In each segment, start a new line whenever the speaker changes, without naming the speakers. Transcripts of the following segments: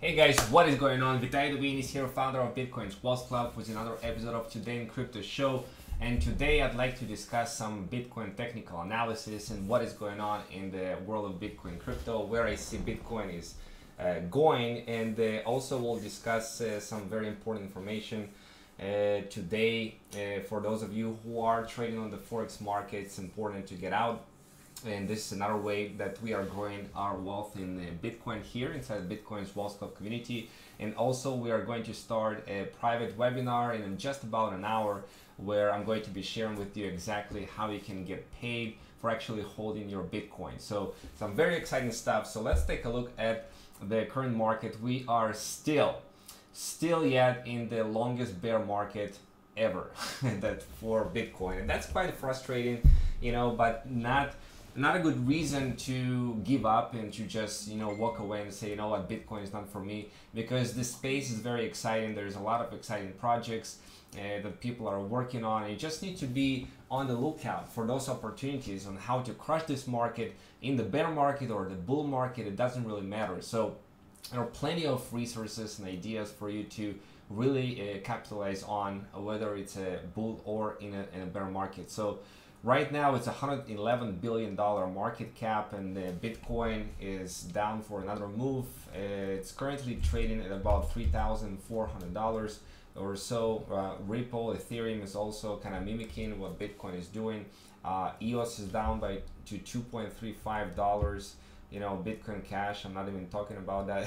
Hey guys, what is going on? Profitably is here, founder of Bitcoin's Wealth Club, with another episode of Today in Crypto Show. And today I'd like to discuss some Bitcoin technical analysis and what is going on in the world of Bitcoin crypto, where I see Bitcoin is going, and also we'll discuss some very important information today. For those of you who are trading on the Forex market, it's important to get out. And this is another way that we are growing our wealth in Bitcoin here inside Bitcoin's Wealth Club community. And also we are going to start a private webinar in just about an hour, where I'm going to be sharing with you exactly how you can get paid for actually holding your Bitcoin. So some very exciting stuff. So let's take a look at the current market. We are still yet in the longest bear market ever that for Bitcoin, and that's quite frustrating, you know, but not a good reason to give up and to just, you know, walk away and say, you know what, Bitcoin is not for me, because this space is very exciting. There's a lot of exciting projects that people are working on. You just need to be on the lookout for those opportunities on how to crush this market in the bear market or the bull market. It doesn't really matter. So there are plenty of resources and ideas for you to really capitalize on, whether it's a bull or in a bear market. So right now it's $111 billion market cap, and Bitcoin is down for another move. It's currently trading at about $3,400 or so. Ripple, Ethereum is also kind of mimicking what Bitcoin is doing. EOS is down to $2.35. You know, Bitcoin Cash, I'm not even talking about that.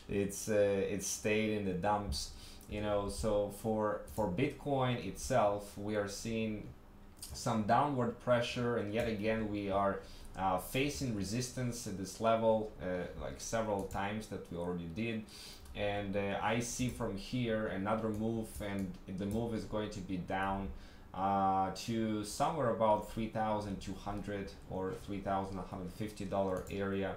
It's stayed in the dumps. You know, so for Bitcoin itself, we are seeing some downward pressure, and yet again we are facing resistance at this level, like several times that we already did. And I see from here another move, and the move is going to be down to somewhere about $3,200 or $3,150 area.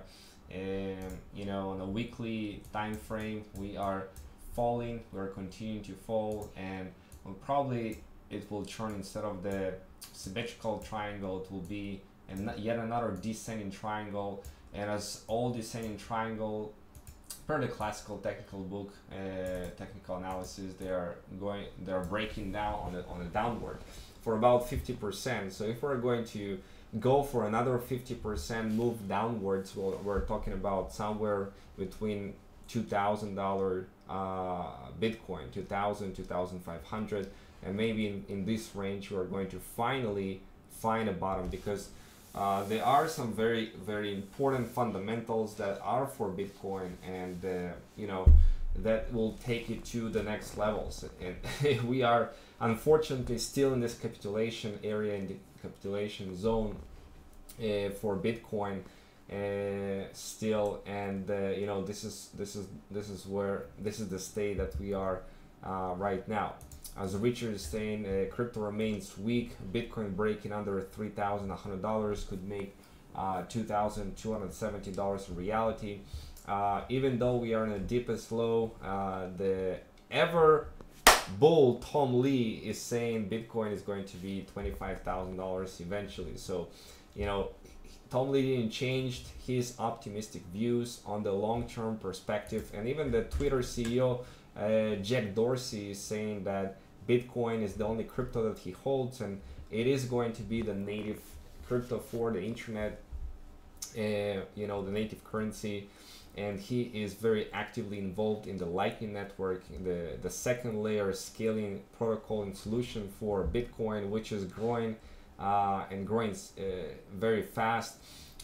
And you know, on a weekly time frame we are falling, we're continuing to fall, and it will turn, instead of the symmetrical triangle, it will be yet another descending triangle. And as all descending triangle, per the classical technical book, technical analysis, they're breaking down on the downward for about 50%. So if we're going to go for another 50% move downwards, well, we're talking about somewhere between $2,000 Bitcoin, 2,000, 2,500, and maybe in this range we are going to finally find a bottom, because there are some very, very important fundamentals that are for Bitcoin, and you know, that will take it to the next levels. And we are unfortunately still in this capitulation area, in the capitulation zone for Bitcoin still. And you know, this is the state that we are right now. As Richard is saying, crypto remains weak. Bitcoin breaking under $3,100 could make $2,270 in reality. Even though we are in the deepest low, the ever bull Tom Lee is saying Bitcoin is going to be $25,000 eventually. So, you know, Tom Lee didn't change his optimistic views on the long-term perspective, and even the Twitter CEO Jack Dorsey is saying that Bitcoin is the only crypto that he holds, and it is going to be the native crypto for the internet, you know, the native currency. And he is very actively involved in the Lightning Network, the second layer scaling protocol and solution for Bitcoin, which is growing and growing very fast.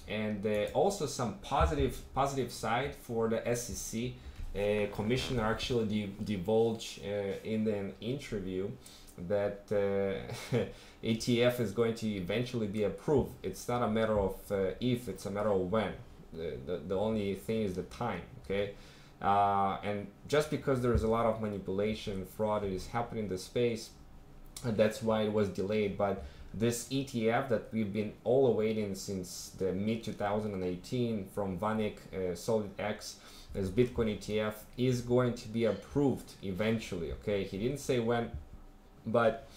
And also some positive side for the SEC. Commissioner actually divulged in an interview that ETF is going to eventually be approved. It's not a matter of if, it's a matter of when. The only thing is the time, okay? And just because there's a lot of manipulation, fraud that is happening in the space, that's why it was delayed. But this ETF that we've been all awaiting since the mid-2018 from Vanik, SolidX, this Bitcoin ETF is going to be approved eventually, okay? He didn't say when, but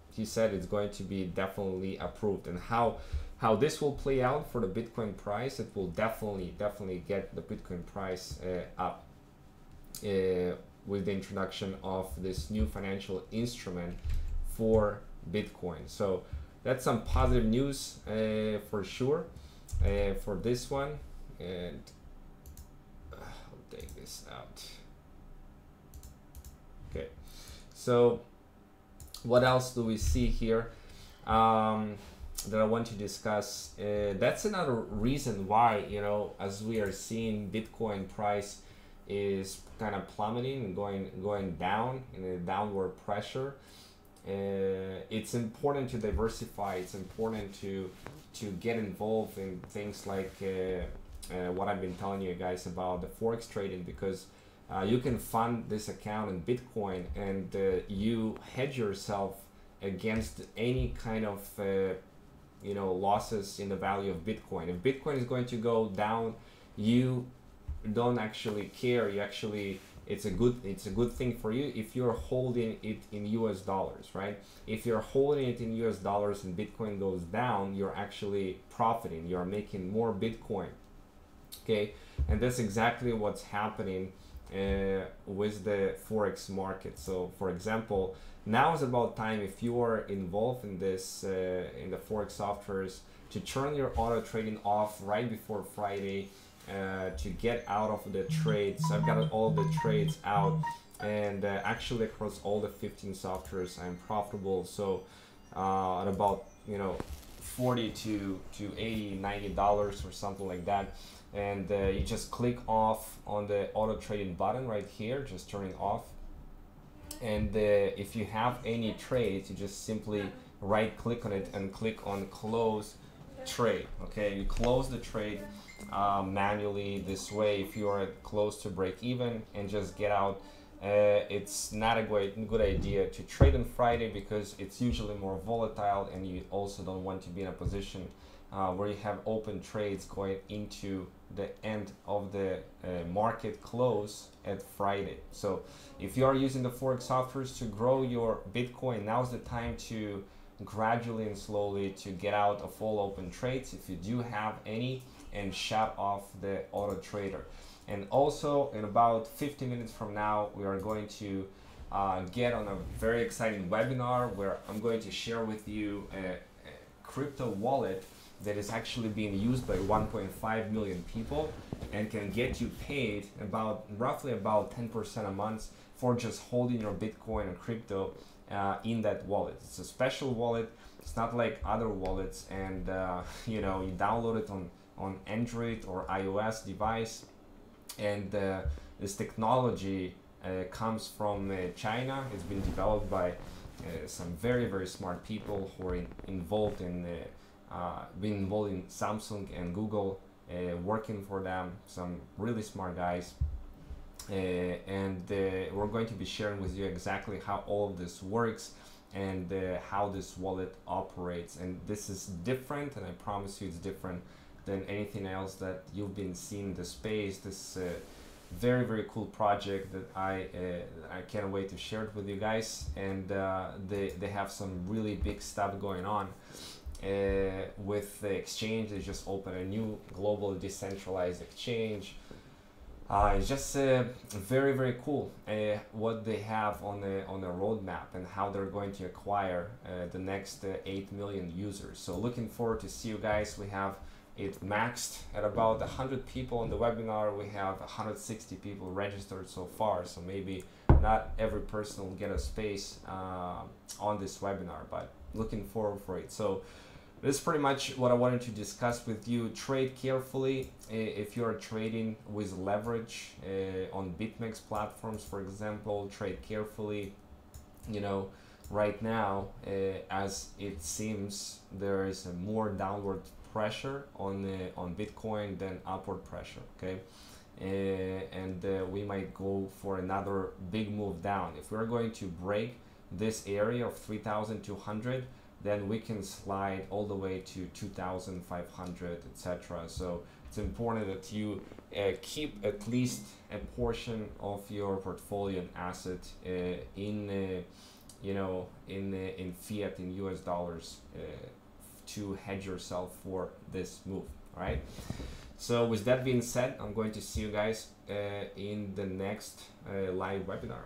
he said it's going to be definitely approved. And how How this will play out for the Bitcoin price, it will definitely get the Bitcoin price up with the introduction of this new financial instrument for Bitcoin. So that's some positive news for sure for this one. And I'll take this out. Okay, so what else do we see here that I want to discuss? That's another reason why, you know, as we are seeing Bitcoin price is kind of plummeting and going down in a downward pressure. It's important to diversify. It's important to get involved in things like what I've been telling you guys about the Forex trading, because you can fund this account in Bitcoin and you hedge yourself against any kind of you know, losses in the value of Bitcoin. If Bitcoin is going to go down, you don't actually care. You actually, it's a good thing for you if you're holding it in US dollars, right? If you're holding it in US dollars and Bitcoin goes down, you're actually profiting. You're making more Bitcoin. Okay, and that's exactly what's happening with the Forex market. So for example, now is about time, if you are involved in this in the Forex softwares, to turn your auto trading off right before Friday, to get out of the trades. I've got all the trades out, and actually across all the 15 softwares I'm profitable. So at about, you know, 40 to 80, $90 or something like that. And you just click off on the auto trading button right here, just turn it off. And if you have any trades, you just simply right click on it and click on close trade. Okay, you close the trade manually this way if you are close to break even, and just get out. It's not a good idea to trade on Friday because it's usually more volatile, and you also don't want to be in a position where you have open trades going into the end of the market close at Friday. So if you are using the Forex softwares to grow your Bitcoin, now's the time to gradually and slowly to get out of all open trades if you do have any, and shut off the auto trader. And also in about 50 minutes from now, we are going to get on a very exciting webinar where I'm going to share with you a crypto wallet that is actually being used by 1.5 million people and can get you paid roughly about 10% a month for just holding your Bitcoin and crypto in that wallet. It's a special wallet. It's not like other wallets, and you know, you download it on Android or iOS device, and this technology comes from China. It's been developed by some very smart people who are involved in being involved in Samsung and Google, working for them, some really smart guys. And we're going to be sharing with you exactly how all of this works and how this wallet operates. And this is different, and I promise you it's different than anything else that you've been seeing in the space. This very cool project that I can't wait to share it with you guys. And they have some really big stuff going on with the exchange. They just opened a new global decentralized exchange. It's just very cool what they have on the roadmap, and how they're going to acquire the next 8 million users. So looking forward to see you guys. We have it maxed at about 100 people on the webinar. We have 160 people registered so far, so maybe not every person will get a space on this webinar, but looking forward for it. So this is pretty much what I wanted to discuss with you. Trade carefully if you're trading with leverage on Bitmex platforms, for example. Trade carefully. You know, right now, as it seems, there is a more downward pressure on Bitcoin than upward pressure. Okay, and we might go for another big move down. If we're going to break this area of 3,200, then we can slide all the way to 2,500, etc. So it's important that you keep at least a portion of your portfolio and asset in you know, in fiat, in US dollars, to hedge yourself for this move. All right. So with that being said, I'm going to see you guys in the next live webinar.